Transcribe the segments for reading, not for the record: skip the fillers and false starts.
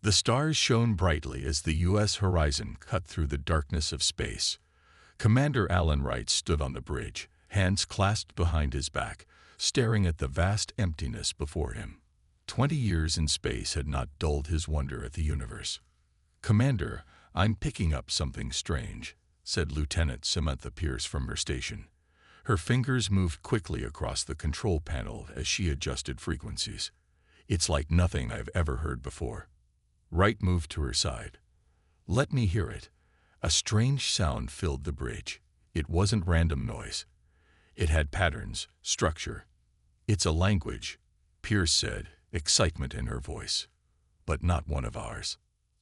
The stars shone brightly as the U.S. horizon cut through the darkness of space. Commander Alan Wright stood on the bridge, hands clasped behind his back, staring at the vast emptiness before him. 20 years in space had not dulled his wonder at the universe. "Commander, I'm picking up something strange," said Lieutenant Samantha Pierce from her station. Her fingers moved quickly across the control panel as she adjusted frequencies. "It's like nothing I've ever heard before." Wright moved to her side. "Let me hear it." A strange sound filled the bridge. It wasn't random noise. It had patterns, structure. "It's a language," Pierce said, excitement in her voice. "But not one of ours."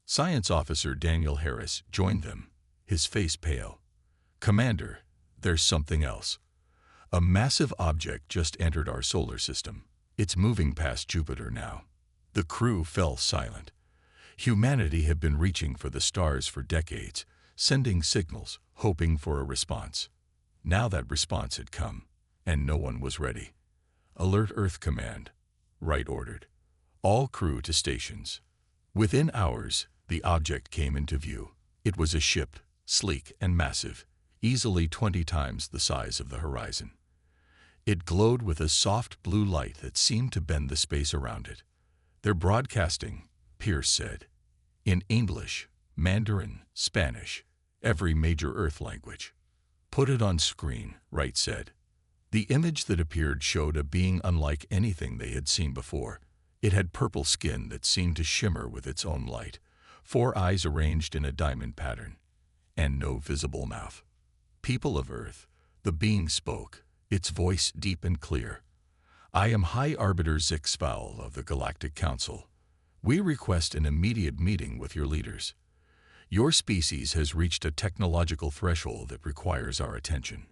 Science Officer Daniel Harris joined them, his face pale. "Commander, there's something else. A massive object just entered our solar system. It's moving past Jupiter now." The crew fell silent. Humanity had been reaching for the stars for decades, sending signals, hoping for a response. Now that response had come, and no one was ready. "Alert Earth Command," Wright ordered. "All crew to stations." Within hours, the object came into view. It was a ship, sleek and massive, easily 20 times the size of the horizon. It glowed with a soft blue light that seemed to bend the space around it. "They're broadcasting," Pierce said. "In English, Mandarin, Spanish, every major Earth language." "Put it on screen," Wright said. The image that appeared showed a being unlike anything they had seen before. It had purple skin that seemed to shimmer with its own light, 4 eyes arranged in a diamond pattern, and no visible mouth. "People of Earth," the being spoke, its voice deep and clear. "I am High Arbiter Zixval of the Galactic Council. We request an immediate meeting with your leaders. Your species has reached a technological threshold that requires our attention."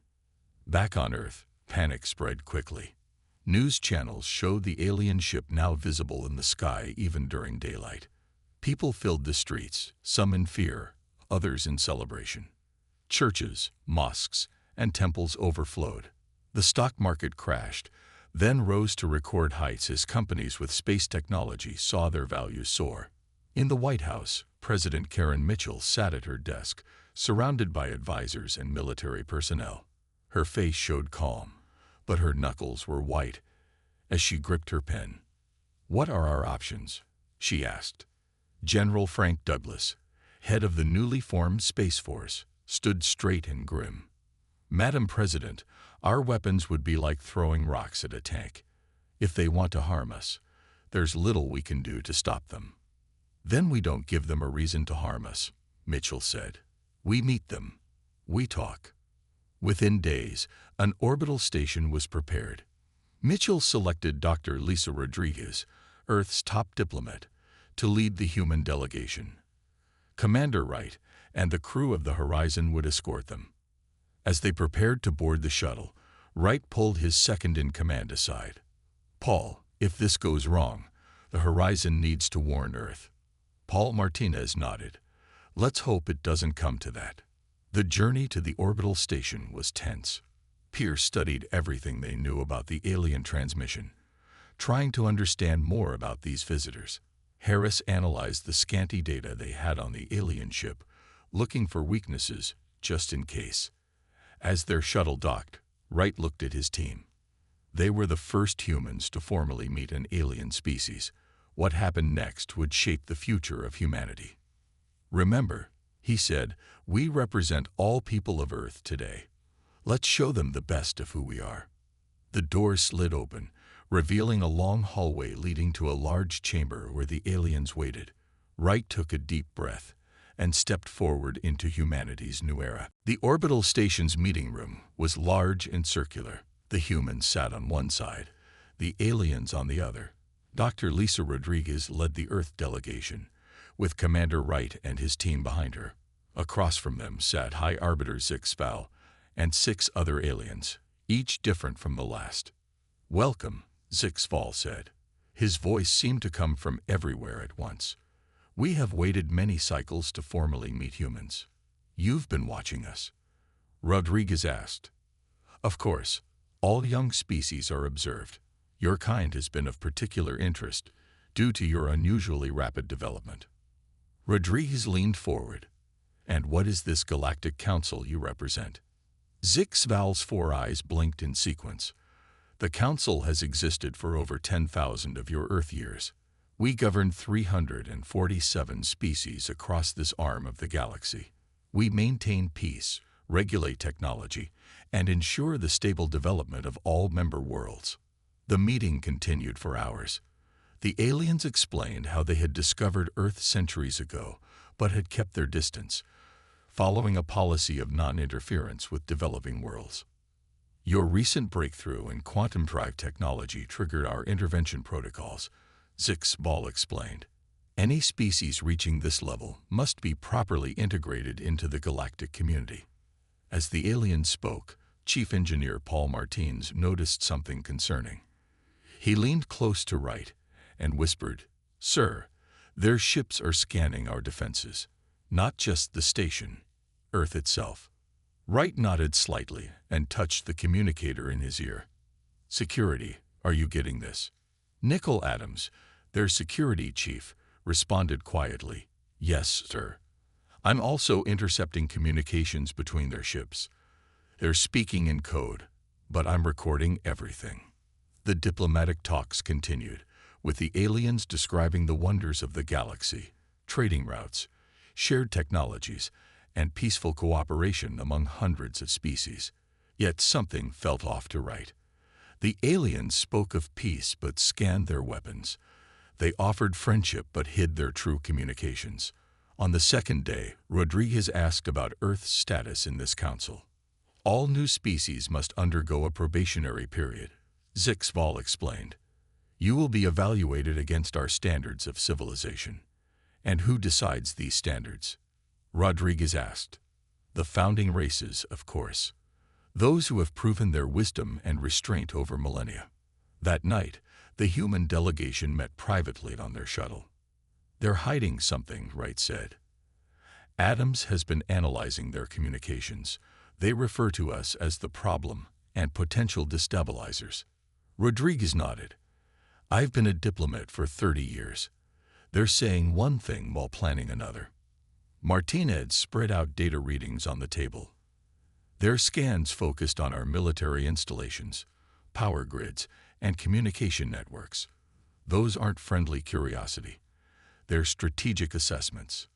Back on Earth, panic spread quickly. News channels showed the alien ship now visible in the sky even during daylight. People filled the streets, some in fear, others in celebration. Churches, mosques, and temples overflowed. The stock market crashed, then rose to record heights as companies with space technology saw their values soar. In the White House, President Karen Mitchell sat at her desk, surrounded by advisors and military personnel. Her face showed calm, but her knuckles were white as she gripped her pen. "What are our options?" she asked. General Frank Douglas, head of the newly formed Space Force, stood straight and grim. "Madam President, our weapons would be like throwing rocks at a tank. If they want to harm us, there's little we can do to stop them." "Then we don't give them a reason to harm us," Mitchell said. "We meet them. We talk." Within days, an orbital station was prepared. Mitchell selected Dr. Lisa Rodriguez, Earth's top diplomat, to lead the human delegation. Commander Wright and the crew of the Horizon would escort them. As they prepared to board the shuttle, Wright pulled his second-in-command aside. "Paul, if this goes wrong, the Horizon needs to warn Earth." Paul Martinez nodded. "Let's hope it doesn't come to that." The journey to the orbital station was tense. Pierce studied everything they knew about the alien transmission, trying to understand more about these visitors. Harris analyzed the scanty data they had on the alien ship, looking for weaknesses just in case. As their shuttle docked, Wright looked at his team. They were the first humans to formally meet an alien species. What happened next would shape the future of humanity. "Remember," he said, "we represent all people of Earth today. Let's show them the best of who we are." The door slid open, revealing a long hallway leading to a large chamber where the aliens waited. Wright took a deep breath and stepped forward into humanity's new era. The orbital station's meeting room was large and circular. The humans sat on one side, the aliens on the other. Dr. Lisa Rodriguez led the Earth delegation, with Commander Wright and his team behind her. Across from them sat High Arbiter Zixval and 6 other aliens, each different from the last. "Welcome," Zixval said. His voice seemed to come from everywhere at once. "We have waited many cycles to formally meet humans. You've been watching us?" Rodriguez asked. "Of course. All young species are observed. Your kind has been of particular interest due to your unusually rapid development." Rodriguez leaned forward. And what is this galactic council you represent? Zixval's four eyes blinked in sequence. The council has existed for over 10,000 of your Earth years. We govern 347 species across this arm of the galaxy. We maintain peace, regulate technology, and ensure the stable development of all member worlds. The meeting continued for hours. The aliens explained how they had discovered Earth centuries ago, but had kept their distance, following a policy of non-interference with developing worlds. Your recent breakthrough in quantum drive technology triggered our intervention protocols, Zixval explained. Any species reaching this level must be properly integrated into the galactic community. As the alien spoke, Chief Engineer Paul Martins noticed something concerning. He leaned close to Wright and whispered, "Sir, their ships are scanning our defenses, not just the station, Earth itself." Wright nodded slightly and touched the communicator in his ear. "Security, are you getting this?" Nickel Adams, their security chief, responded quietly, "Yes, sir. I'm also intercepting communications between their ships. They're speaking in code, but I'm recording everything." The diplomatic talks continued, with the aliens describing the wonders of the galaxy, trading routes, shared technologies, and peaceful cooperation among hundreds of species. Yet something felt off to Wright. The aliens spoke of peace but scanned their weapons. They offered friendship but hid their true communications. On the second day, Rodriguez asked about Earth's status in this council. "All new species must undergo a probationary period," Zixval explained. "You will be evaluated against our standards of civilization." "And who decides these standards?" Rodriguez asked. "The founding races, of course. Those who have proven their wisdom and restraint over millennia." That night, the human delegation met privately on their shuttle. "They're hiding something," Wright said. "Adams has been analyzing their communications. They refer to us as the problem and potential destabilizers." Rodriguez nodded. "I've been a diplomat for 30 years. They're saying one thing while planning another." Martinez spread out data readings on the table. Their scans focused on our military installations, power grids, and communication networks. Those aren't friendly curiosity. They're strategic assessments.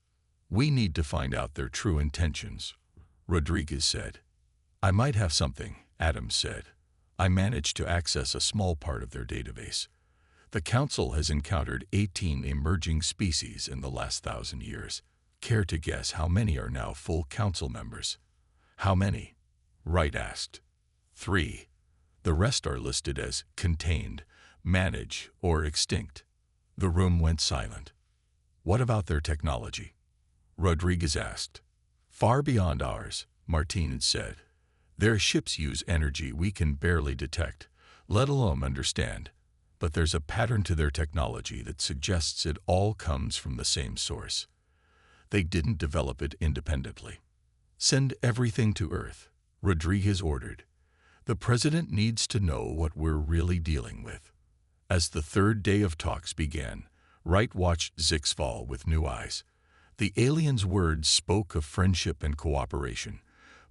"We need to find out their true intentions," Rodriguez said. "I might have something," Adams said. "I managed to access a small part of their database. The Council has encountered 18 emerging species in the last 1,000 years. Care to guess how many are now full Council members?" "How many?" Wright asked. 3. The rest are listed as contained, manage, or extinct. The room went silent. "What about their technology?" Rodriguez asked. "Far beyond ours," Martinez said. "Their ships use energy we can barely detect, let alone understand. But there's a pattern to their technology that suggests it all comes from the same source. They didn't develop it independently." "Send everything to Earth," Rodriguez ordered. "The President needs to know what we're really dealing with." As the third day of talks began, Wright watched Zixval with new eyes. The alien's words spoke of friendship and cooperation,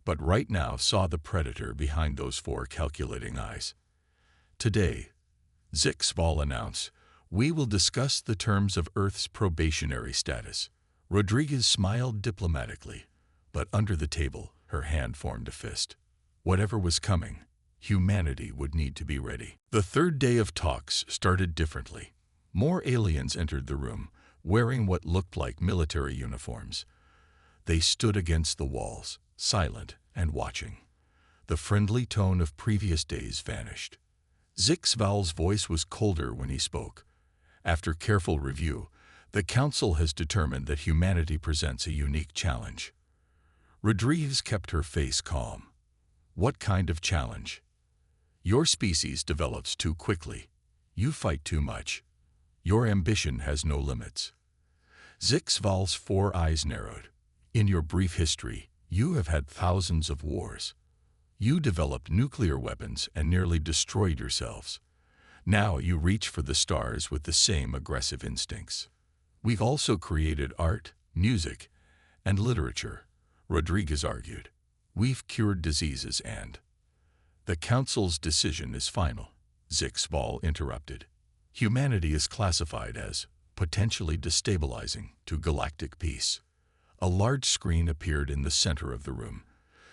but Wright now saw the predator behind those 4 calculating eyes. "Today," Zixval announced, "we will discuss the terms of Earth's probationary status." Rodriguez smiled diplomatically, but under the table, her hand formed a fist. Whatever was coming, humanity would need to be ready. The third day of talks started differently. More aliens entered the room, wearing what looked like military uniforms. They stood against the walls, silent and watching. The friendly tone of previous days vanished. Zixval's voice was colder when he spoke. "After careful review, the Council has determined that humanity presents a unique challenge." Rodriguez kept her face calm. "What kind of challenge?" "Your species develops too quickly. You fight too much. Your ambition has no limits." Zixval's 4 eyes narrowed. "In your brief history, you have had thousands of wars. You developed nuclear weapons and nearly destroyed yourselves. Now you reach for the stars with the same aggressive instincts. We've also created art, music, and literature, Rodriguez argued. We've cured diseases and... The Council's decision is final, Zixval interrupted. Humanity is classified as potentially destabilizing to galactic peace. A large screen appeared in the center of the room,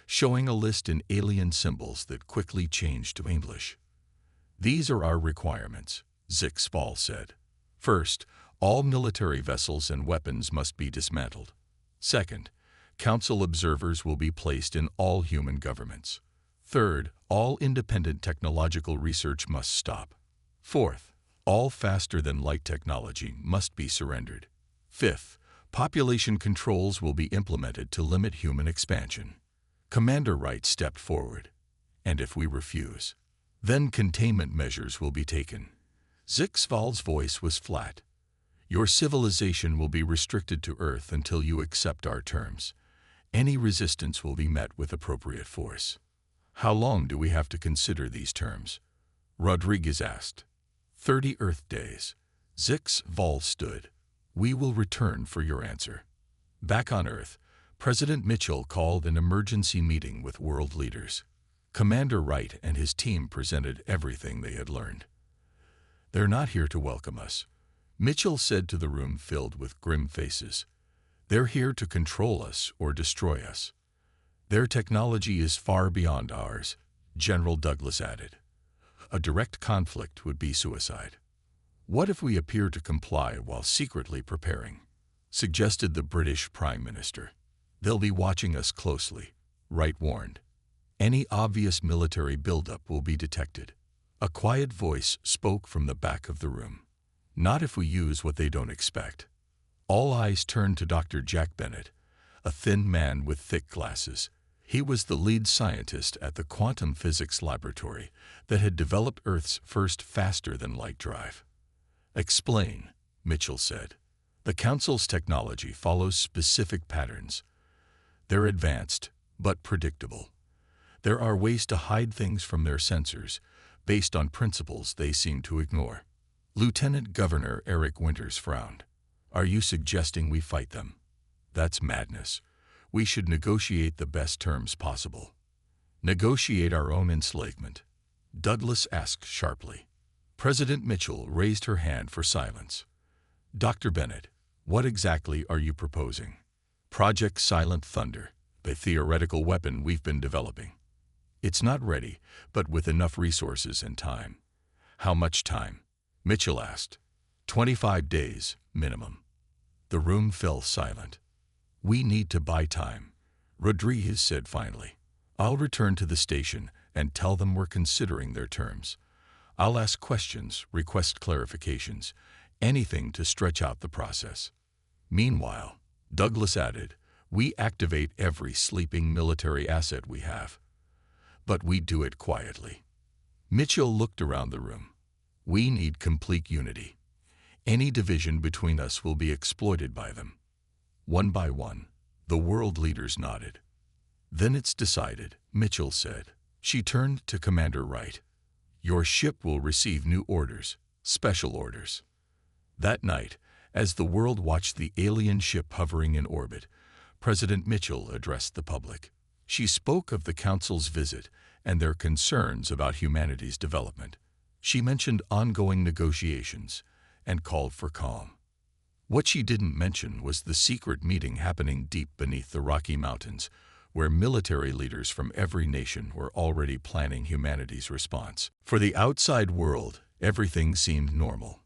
showing a list in alien symbols that quickly changed to English. These are our requirements, Zixval said. First, all military vessels and weapons must be dismantled. Second, Council observers will be placed in all human governments. Third, all independent technological research must stop. Fourth, all faster-than-light technology must be surrendered. Fifth, population controls will be implemented to limit human expansion. Commander Wright stepped forward. And if we refuse, then containment measures will be taken. Zixval's voice was flat. Your civilization will be restricted to Earth until you accept our terms. Any resistance will be met with appropriate force. How long do we have to consider these terms? Rodriguez asked. 30 Earth days. Zixval stood. We will return for your answer. Back on Earth, President Mitchell called an emergency meeting with world leaders. Commander Wright and his team presented everything they had learned. They're not here to welcome us, Mitchell said to the room filled with grim faces. They're here to control us or destroy us. Their technology is far beyond ours, General Douglas added. A direct conflict would be suicide. What if we appear to comply while secretly preparing? Suggested the British Prime Minister. They'll be watching us closely, Wright warned. Any obvious military buildup will be detected. A quiet voice spoke from the back of the room. Not if we use what they don't expect. All eyes turned to Dr. Jack Bennett, a thin man with thick glasses. He was the lead scientist at the quantum physics laboratory that had developed Earth's first faster-than-light drive. Explain, Mitchell said. The Council's technology follows specific patterns. They're advanced, but predictable. There are ways to hide things from their sensors, based on principles they seem to ignore. Lieutenant Governor Eric Winters frowned. Are you suggesting we fight them? That's madness. We should negotiate the best terms possible. Negotiate our own enslavement? Douglas asked sharply. President Mitchell raised her hand for silence. Dr. Bennett, what exactly are you proposing? Project Silent Thunder, the theoretical weapon we've been developing. It's not ready, but with enough resources and time. How much time? Mitchell asked. 25 days, minimum. The room fell silent. We need to buy time, Rodriguez said finally. I'll return to the station and tell them we're considering their terms. I'll ask questions, request clarifications, anything to stretch out the process. Meanwhile, Douglas added, we activate every sleeping military asset we have. But we do it quietly. Mitchell looked around the room. We need complete unity. Any division between us will be exploited by them. One by one, the world leaders nodded. Then it's decided, Mitchell said. She turned to Commander Wright. Your ship will receive new orders, special orders. That night, as the world watched the alien ship hovering in orbit, President Mitchell addressed the public. She spoke of the Council's visit and their concerns about humanity's development. She mentioned ongoing negotiations and called for calm. What she didn't mention was the secret meeting happening deep beneath the Rocky Mountains, where military leaders from every nation were already planning humanity's response. For the outside world, everything seemed normal.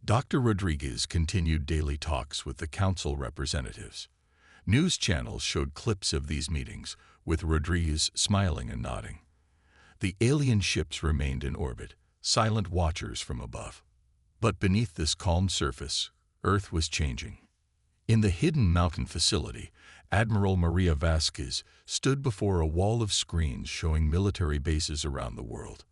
Dr. Rodriguez continued daily talks with the Council representatives. News channels showed clips of these meetings, with Rodriguez smiling and nodding. The alien ships remained in orbit, silent watchers from above. But beneath this calm surface, Earth was changing. In the hidden mountain facility, Admiral Maria Vasquez stood before a wall of screens showing military bases around the world.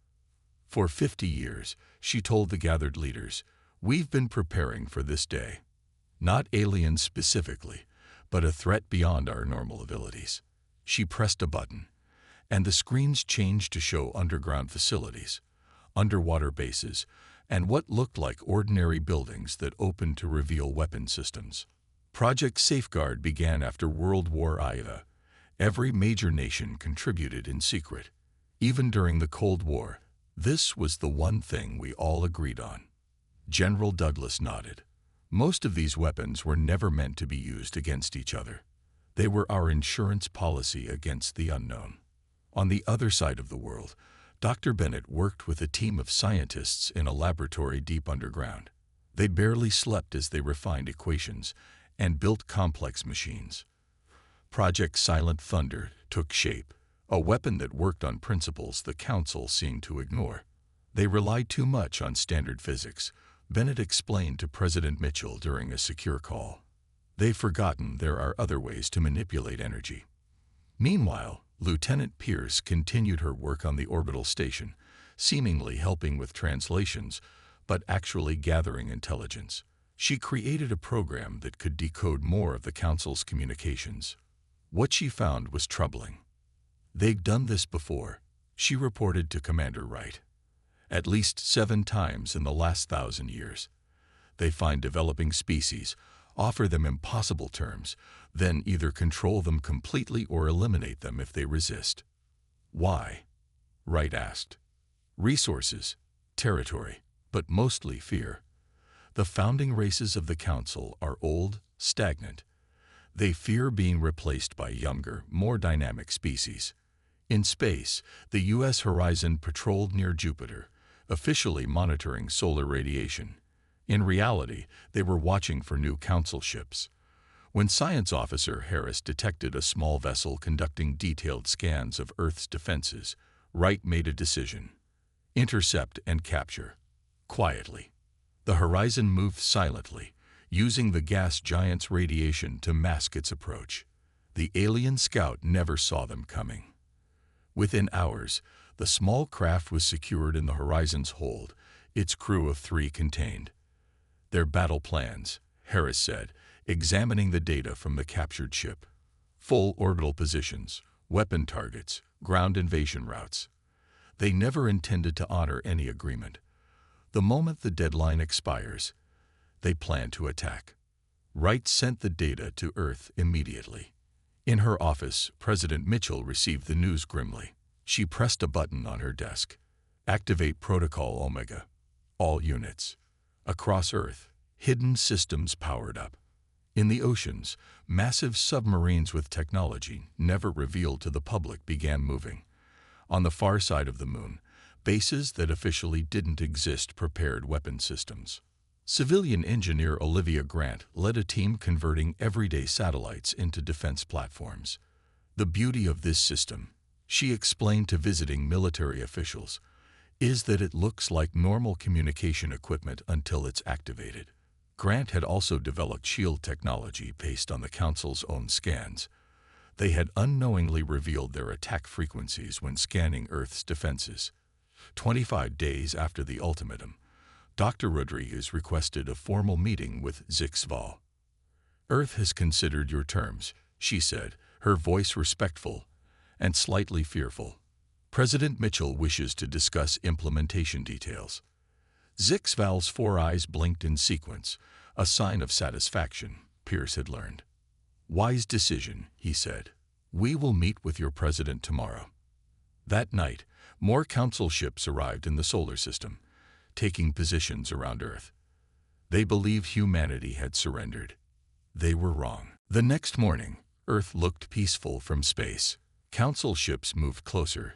For 50 years, she told the gathered leaders, we've been preparing for this day. Not aliens specifically, but a threat beyond our normal abilities. She pressed a button, and the screens changed to show underground facilities, underwater bases, and what looked like ordinary buildings that opened to reveal weapon systems. Project Safeguard began after World War I. Every major nation contributed in secret. Even during the Cold War, this was the one thing we all agreed on. General Douglas nodded. Most of these weapons were never meant to be used against each other. They were our insurance policy against the unknown. On the other side of the world, Dr. Bennett worked with a team of scientists in a laboratory deep underground. They barely slept as they refined equations and built complex machines. Project Silent Thunder took shape, a weapon that worked on principles the Council seemed to ignore. They relied too much on standard physics, Bennett explained to President Mitchell during a secure call. They've forgotten there are other ways to manipulate energy. Meanwhile, Lieutenant Pierce continued her work on the orbital station, seemingly helping with translations, but actually gathering intelligence. She created a program that could decode more of the Council's communications. What she found was troubling. They'd done this before, she reported to Commander Wright. At least 7 times in the last 1,000 years. They find developing species, offer them impossible terms, then either control them completely or eliminate them if they resist. Why? Wright asked. Resources, territory, but mostly fear. The founding races of the Council are old, stagnant. They fear being replaced by younger, more dynamic species. In space, the U.S. Horizon patrolled near Jupiter, officially monitoring solar radiation. In reality, they were watching for new Council ships. When Science Officer Harris detected a small vessel conducting detailed scans of Earth's defenses, Wright made a decision. Intercept and capture. Quietly. The Horizon moved silently, using the gas giant's radiation to mask its approach. The alien scout never saw them coming. Within hours, the small craft was secured in the Horizon's hold, its crew of 3 contained. Their battle plans, Harris said, examining the data from the captured ship. Full orbital positions, weapon targets, ground invasion routes. They never intended to honor any agreement. The moment the deadline expires, they plan to attack. Wright sent the data to Earth immediately. In her office, President Mitchell received the news grimly. She pressed a button on her desk. Activate Protocol Omega. All units. Across Earth, hidden systems powered up. In the oceans, massive submarines with technology never revealed to the public began moving. On the far side of the moon, bases that officially didn't exist prepared weapon systems. Civilian engineer Olivia Grant led a team converting everyday satellites into defense platforms. The beauty of this system, she explained to visiting military officials, is that it looks like normal communication equipment until it's activated. Grant had also developed shield technology based on the Council's own scans. They had unknowingly revealed their attack frequencies when scanning Earth's defenses. 25 days after the ultimatum, Dr. Rodriguez requested a formal meeting with Zixval. Earth has considered your terms, she said, her voice respectful and slightly fearful. President Mitchell wishes to discuss implementation details. Zixval's 4 eyes blinked in sequence, a sign of satisfaction, Pierce had learned. Wise decision, he said. We will meet with your president tomorrow. That night, more Council ships arrived in the solar system, taking positions around Earth. They believed humanity had surrendered. They were wrong. The next morning, Earth looked peaceful from space. Council ships moved closer,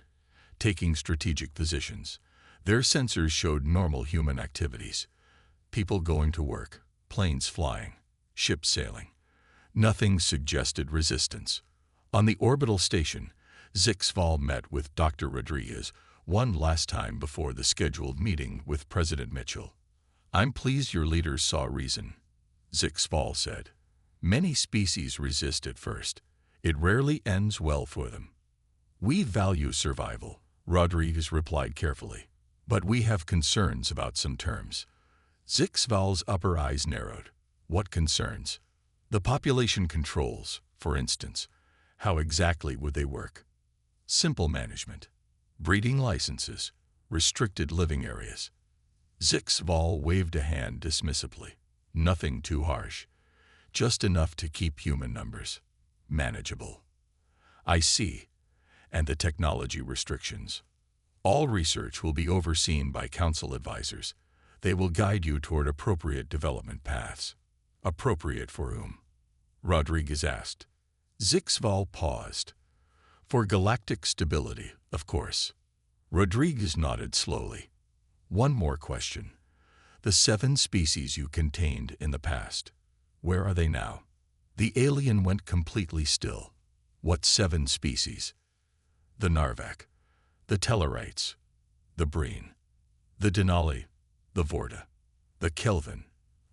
taking strategic positions. Their sensors showed normal human activities. People going to work, planes flying, ships sailing. Nothing suggested resistance. On the orbital station, Zixval met with Dr. Rodriguez one last time before the scheduled meeting with President Mitchell. I'm pleased your leaders saw reason, Zixval said. Many species resist at first. It rarely ends well for them. We value survival, Rodriguez replied carefully. But we have concerns about some terms. Zixval's upper eyes narrowed. What concerns? The population controls, for instance. How exactly would they work? Simple management. Breeding licenses. Restricted living areas. Zixval waved a hand dismissively. Nothing too harsh. just enough to keep human numbers manageable. I see. And the technology restrictions. All research will be overseen by council advisors. They will guide you toward appropriate development paths. Appropriate for whom? Rodriguez asked. Zixval paused. For galactic stability, of course. Rodriguez nodded slowly. One more question. The 7 species you contained in the past, where are they now? The alien went completely still. What 7 species? The Narvak, the Tellarites, the Breen, the Denali, the Vorta, the Kelvin,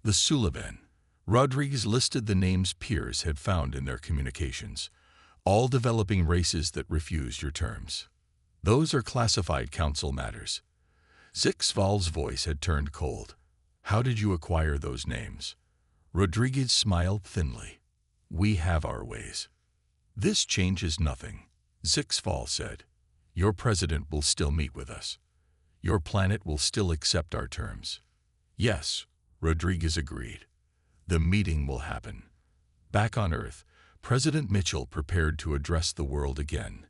the Sullivan. Rodriguez listed the names peers had found in their communications, all developing races that refused your terms. Those are classified council matters. Zixval's voice had turned cold. How did you acquire those names? Rodriguez smiled thinly. We have our ways. This changes nothing, Zixval said. Your president will still meet with us. Your planet will still accept our terms. Yes, Rodriguez agreed. The meeting will happen. Back on Earth, President Mitchell prepared to address the world again.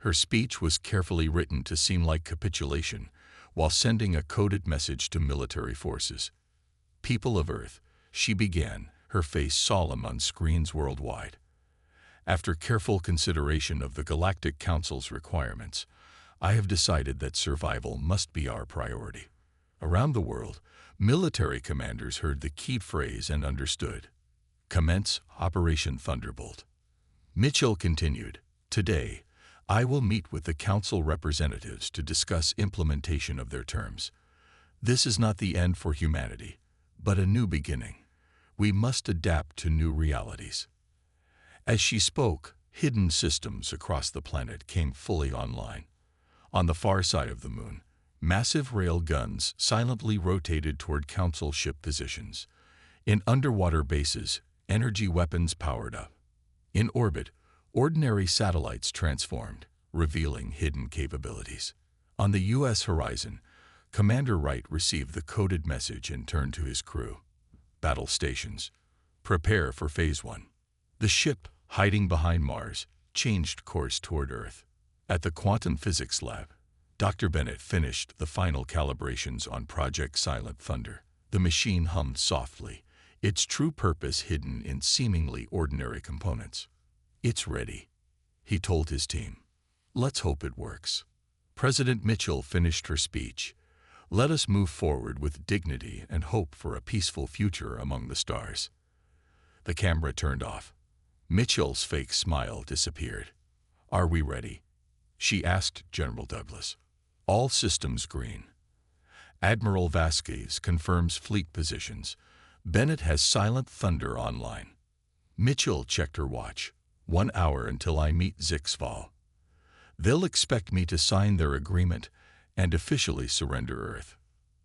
Her speech was carefully written to seem like capitulation, while sending a coded message to military forces. People of Earth, she began, her face solemn on screens worldwide. After careful consideration of the Galactic Council's requirements, I have decided that survival must be our priority. Around the world, military commanders heard the key phrase and understood. Commence Operation Thunderbolt. Mitchell continued, Today, I will meet with the Council representatives to discuss implementation of their terms. This is not the end for humanity, but a new beginning. We must adapt to new realities. As she spoke, hidden systems across the planet came fully online. On the far side of the moon, massive rail guns silently rotated toward Council ship positions. In underwater bases, energy weapons powered up. In orbit, ordinary satellites transformed, revealing hidden capabilities. On the U.S. horizon, Commander Wright received the coded message and turned to his crew. Battle stations. Prepare for Phase 1. The ship, hiding behind Mars, changed course toward Earth. At the Quantum Physics Lab, Dr. Bennett finished the final calibrations on Project Silent Thunder. The machine hummed softly, its true purpose hidden in seemingly ordinary components. It's ready, he told his team. Let's hope it works. President Mitchell finished her speech. Let us move forward with dignity and hope for a peaceful future among the stars. The camera turned off. Mitchell's fake smile disappeared. Are we ready? She asked General Douglas. All systems green. Admiral Vasquez confirms fleet positions. Bennett has Silent Thunder online. Mitchell checked her watch. 1 hour until I meet Zixval. They'll expect me to sign their agreement and officially surrender Earth.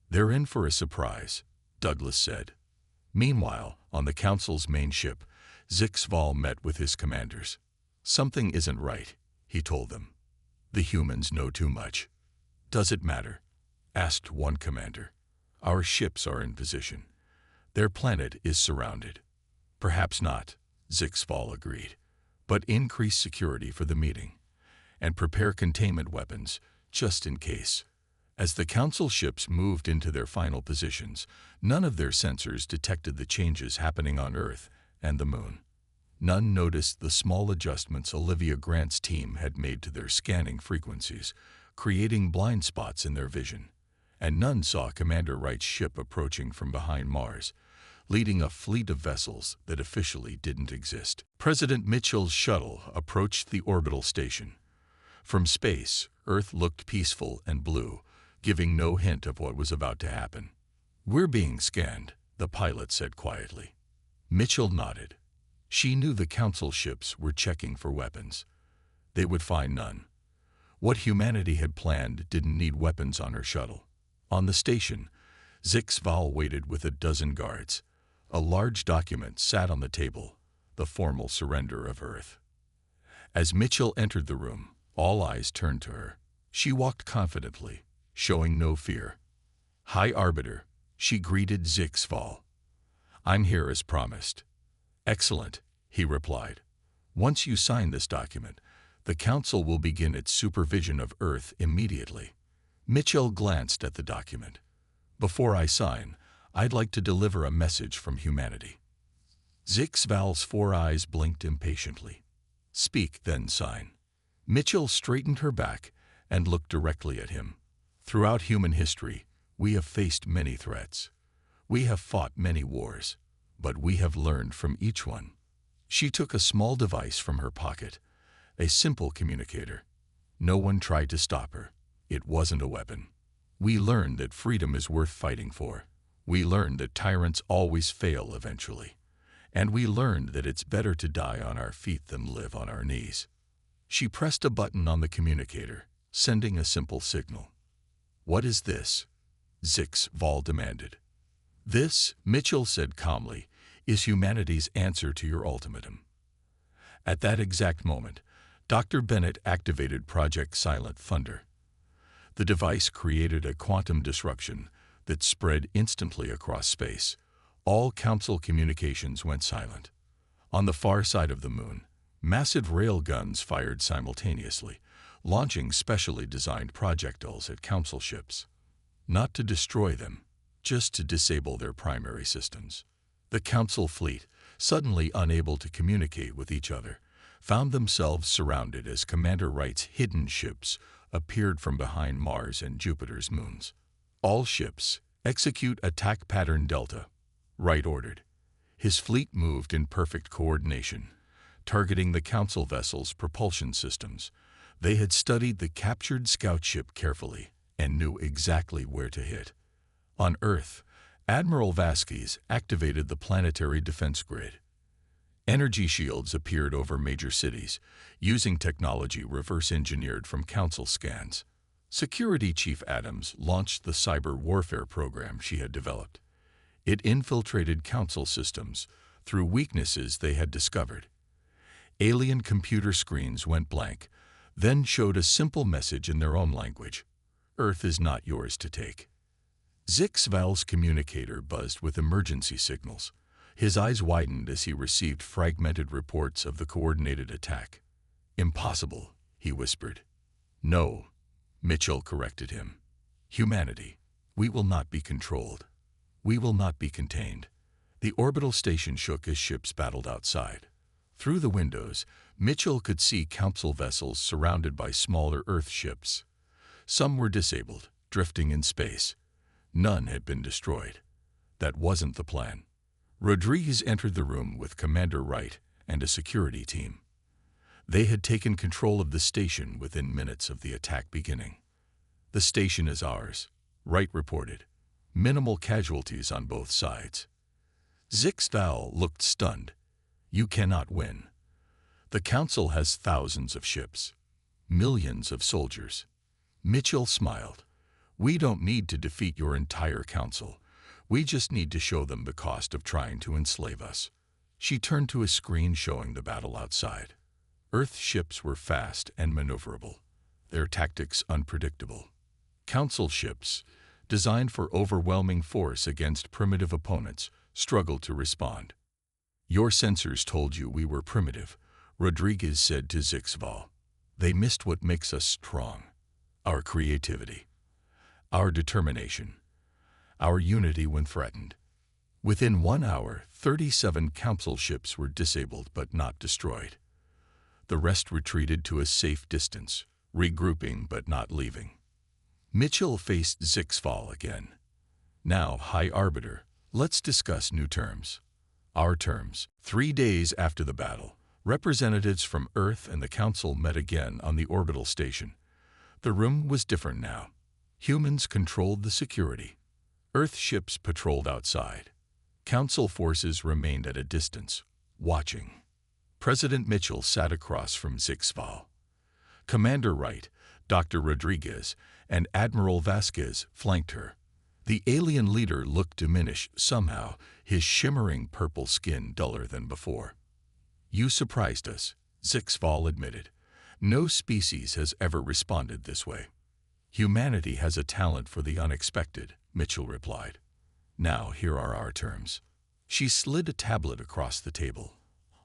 They're in for a surprise, Douglas said. Meanwhile, on the Council's main ship, Zixval met with his commanders. Something isn't right, he told them. The humans know too much. Does it matter? Asked one commander. Our ships are in position. Their planet is surrounded. Perhaps not, Zixval agreed. But increase security for the meeting. And prepare containment weapons, just in case. As the Council ships moved into their final positions, none of their sensors detected the changes happening on Earth and the Moon. None noticed the small adjustments Olivia Grant's team had made to their scanning frequencies, creating blind spots in their vision. And none saw Commander Wright's ship approaching from behind Mars, leading a fleet of vessels that officially didn't exist. President Mitchell's shuttle approached the orbital station. From space, Earth looked peaceful and blue, giving no hint of what was about to happen. We're being scanned, the pilot said quietly. Mitchell nodded. She knew the Council ships were checking for weapons. They would find none. What humanity had planned didn't need weapons on her shuttle. On the station, Zixval waited with a dozen guards. A large document sat on the table, the formal surrender of Earth. As Mitchell entered the room, all eyes turned to her. She walked confidently, showing no fear. High Arbiter, she greeted Zixval. I'm here as promised. Excellent, he replied. Once you sign this document, the Council will begin its supervision of Earth immediately. Mitchell glanced at the document. Before I sign, I'd like to deliver a message from humanity. Zixval's 4 eyes blinked impatiently. Speak, then sign. Mitchell straightened her back and looked directly at him. Throughout human history, we have faced many threats. We have fought many wars, but we have learned from each one. She took a small device from her pocket, a simple communicator. No one tried to stop her. It wasn't a weapon. We learned that freedom is worth fighting for. We learned that tyrants always fail eventually. And we learned that it's better to die on our feet than live on our knees. She pressed a button on the communicator, sending a simple signal. What is this? Zixval demanded. This, Mitchell said calmly, is humanity's answer to your ultimatum. At that exact moment, Dr. Bennett activated Project Silent Thunder. The device created a quantum disruption that spread instantly across space. All Council communications went silent. On the far side of the moon, massive rail guns fired simultaneously, launching specially designed projectiles at Council ships. Not to destroy them, just to disable their primary systems. The Council fleet, suddenly unable to communicate with each other, found themselves surrounded as Commander Wright's hidden ships appeared from behind Mars and Jupiter's moons. All ships, execute attack pattern Delta, Wright ordered. His fleet moved in perfect coordination, targeting the Council vessels' propulsion systems. They had studied the captured scout ship carefully and knew exactly where to hit. On Earth, Admiral Vasquez activated the planetary defense grid. Energy shields appeared over major cities, using technology reverse-engineered from Council scans. Security Chief Adams launched the cyber warfare program she had developed. It infiltrated Council systems through weaknesses they had discovered. Alien computer screens went blank, then showed a simple message in their own language. Earth is not yours to take. Zixval's communicator buzzed with emergency signals. His eyes widened as he received fragmented reports of the coordinated attack. Impossible, he whispered. No, Mitchell corrected him. Humanity, we will not be controlled. We will not be contained. The orbital station shook as ships battled outside. Through the windows, Mitchell could see Council vessels surrounded by smaller Earth ships. Some were disabled, drifting in space. None had been destroyed. That wasn't the plan. Rodriguez entered the room with Commander Wright and a security team. They had taken control of the station within minutes of the attack beginning. The station is ours, Wright reported. Minimal casualties on both sides. Zixval looked stunned. You cannot win. The Council has thousands of ships, millions of soldiers. Mitchell smiled. We don't need to defeat your entire Council. We just need to show them the cost of trying to enslave us. She turned to a screen showing the battle outside. Earth ships were fast and maneuverable, their tactics unpredictable. Council ships, designed for overwhelming force against primitive opponents, struggled to respond. Your sensors told you we were primitive, Rodriguez said to Zixval. They missed what makes us strong. Our creativity. Our determination. Our unity when threatened. Within 1 hour, 37 Council ships were disabled but not destroyed. The rest retreated to a safe distance, regrouping but not leaving. Mitchell faced Zixval again. Now, High Arbiter, let's discuss new terms. Our terms. 3 days after the battle, representatives from Earth and the Council met again on the orbital station. The room was different now. Humans controlled the security. Earth ships patrolled outside. Council forces remained at a distance, watching. President Mitchell sat across from Zixval. Commander Wright, Dr. Rodriguez, and Admiral Vasquez flanked her. The alien leader looked diminished somehow, his shimmering purple skin duller than before. You surprised us, Zixval admitted. No species has ever responded this way. Humanity has a talent for the unexpected, Mitchell replied. Now here are our terms. She slid a tablet across the table.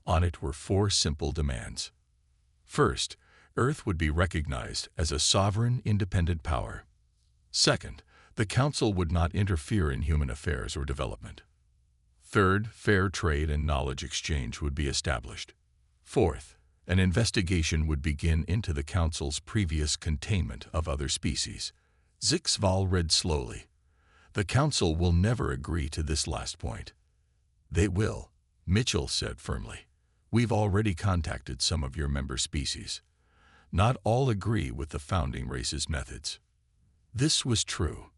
On it were 4 simple demands. First, Earth would be recognized as a sovereign, independent power. Second, the Council would not interfere in human affairs or development. Third, fair trade and knowledge exchange would be established. Fourth, an investigation would begin into the Council's previous containment of other species. Zixval read slowly. The Council will never agree to this last point. They will, Mitchell said firmly. We've already contacted some of your member species. Not all agree with the founding race's methods. This was true.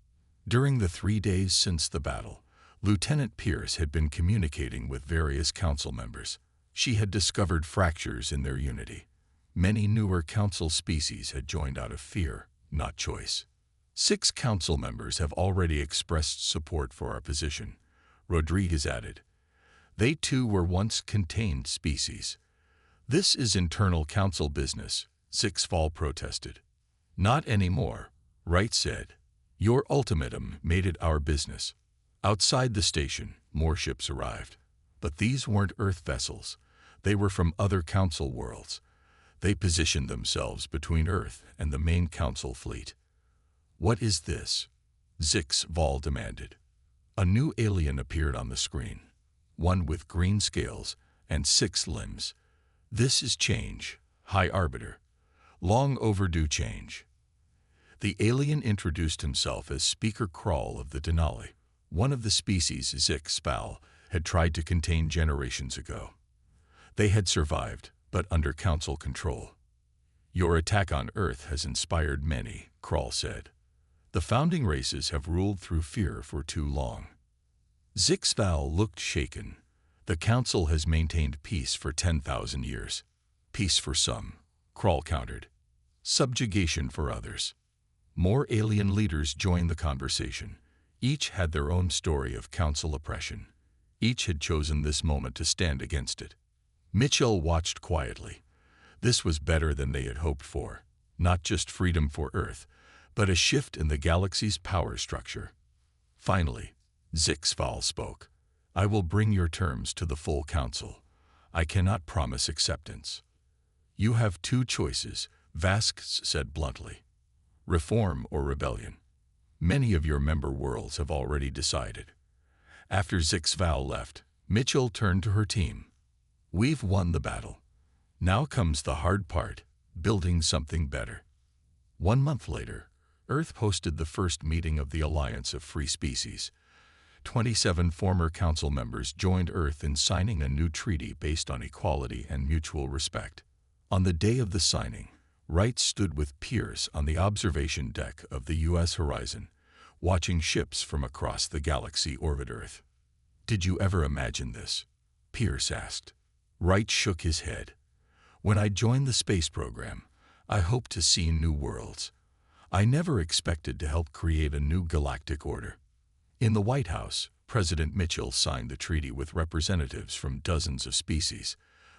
During the 3 days since the battle, Lieutenant Pierce had been communicating with various council members. She had discovered fractures in their unity. Many newer council species had joined out of fear, not choice. 6 council members have already expressed support for our position, Rodriguez added. They too were once contained species. This is internal council business, Zixval protested. Not anymore, Wright said. Your ultimatum made it our business. Outside the station, more ships arrived. But these weren't Earth vessels. They were from other council worlds. They positioned themselves between Earth and the main council fleet. What is this? Zixval demanded. A new alien appeared on the screen. One with green scales and 6 limbs. This is change, High Arbiter. Long overdue change. The alien introduced himself as Speaker Krull of the Denali. One of the species Zixval had tried to contain generations ago. They had survived, but under council control. Your attack on Earth has inspired many, Krull said. The founding races have ruled through fear for too long. Zixval looked shaken. The Council has maintained peace for 10,000 years. Peace for some, Krull countered. Subjugation for others. More alien leaders joined the conversation. Each had their own story of Council oppression. Each had chosen this moment to stand against it. Mitchell watched quietly. This was better than they had hoped for. Not just freedom for Earth, but a shift in the galaxy's power structure. Finally, Zixval spoke. I will bring your terms to the full council. I cannot promise acceptance. You have 2 choices, Vasquez said bluntly. Reform or rebellion. Many of your member worlds have already decided. After Zixval left, Mitchell turned to her team. We've won the battle. Now comes the hard part, building something better. 1 month later, Earth hosted the first meeting of the Alliance of Free Species. 27 former council members joined Earth in signing a new treaty based on equality and mutual respect. On the day of the signing, Wright stood with Pierce on the observation deck of the U.S. Horizon, watching ships from across the galaxy orbit Earth. Did you ever imagine this? Pierce asked. Wright shook his head. When I joined the space program, I hoped to see new worlds. I never expected to help create a new galactic order. In the White House, President Mitchell signed the treaty with representatives from dozens of species.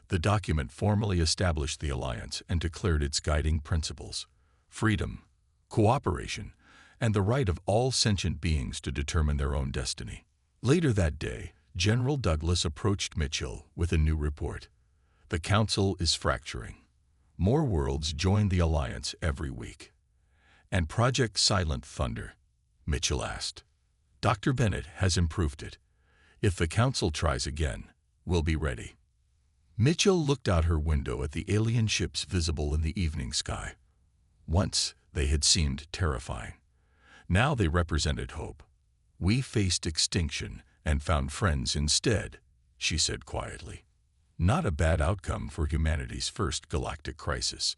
The document formally established the alliance and declared its guiding principles: freedom, cooperation, and the right of all sentient beings to determine their own destiny. Later that day, General Douglas approached Mitchell with a new report. The Council is fracturing. More worlds join the alliance every week. And Project Silent Thunder? Mitchell asked. Dr. Bennett has improved it. If the Council tries again, we'll be ready. Mitchell looked out her window at the alien ships visible in the evening sky. Once, they had seemed terrifying. Now they represented hope. We faced extinction and found friends instead, she said quietly. Not a bad outcome for humanity's first galactic crisis.